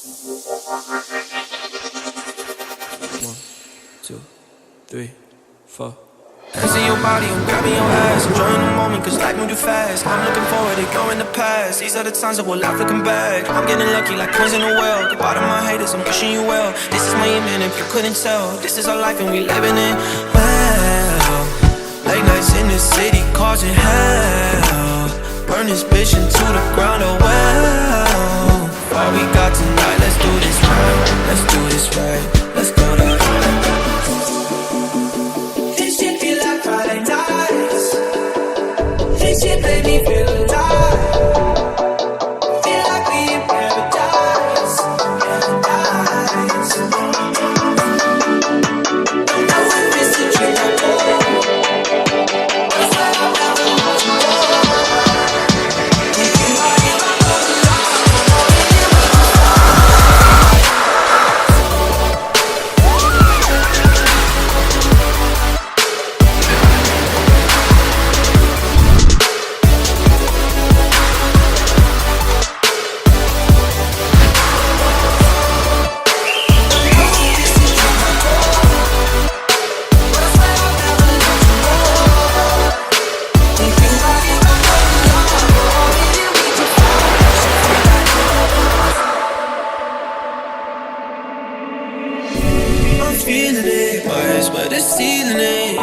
1, 2, 3, 4. Hands in your body, I'm grabbing your ass. Enjoying the moment, cause life moving fast. I'm looking forward to going the past. These are the times that we'll laugh looking back. I'm getting lucky like coins in a well. Goodbye to my haters, I'm wishing you well. This is my amen if you couldn't tell. This is our life and we living it well. Late nights in the city causing hell. Burn this bitch into the ground, oh well. All we got tonight, let's do this right. Let's do this right. Let's go to this shit made me feel alive. Feel like we in paradise. Paradise. Now we're missing Truples. That's why I'll never want you feeling it, bars where the ceiling is.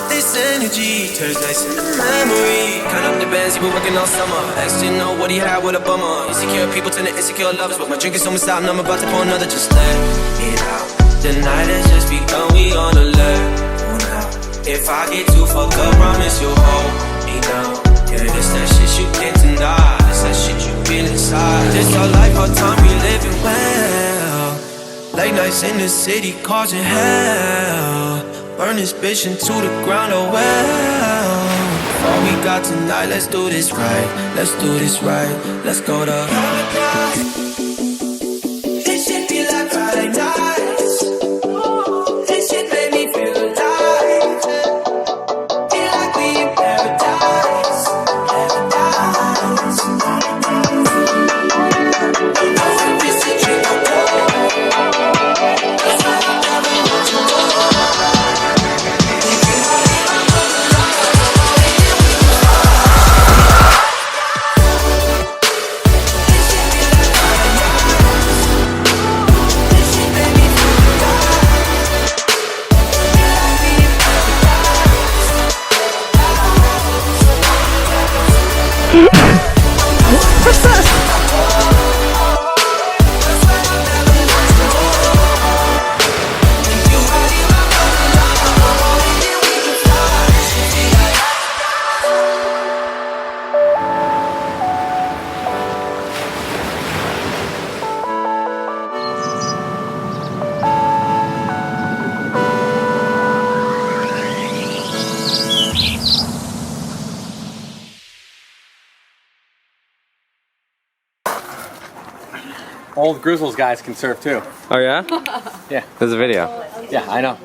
This energy turns nice into memory. Count up the bands, we're working all summer. Asked you know what he had with a bummer. Insecure people turn to insecure lovers, but my drink is almost out and I'm about to pour another. Just let it out. The night has just begun, we on alert. If I get too fucked up, promise you'll hold me down. Yeah, this that shit you can't deny. This that shit you feel inside. This our life, our time, we living well. Late nights in the city causing hell. Burn this bitch into the ground, oh well. All we got tonight, let's do this right. Let's do this right. Let's go to this shit feel like Friday nights. This shit made me feel alive. Feel like we in paradise. Paradise. Now we're missing Truples. What's that? Old Grizzles guys can surf too. Oh yeah? Yeah. There's a video. Yeah, I know.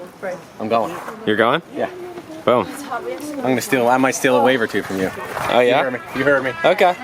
I'm going. You're going? Yeah. Boom. I might steal a wave or two from you. Oh yeah? You heard me. Okay.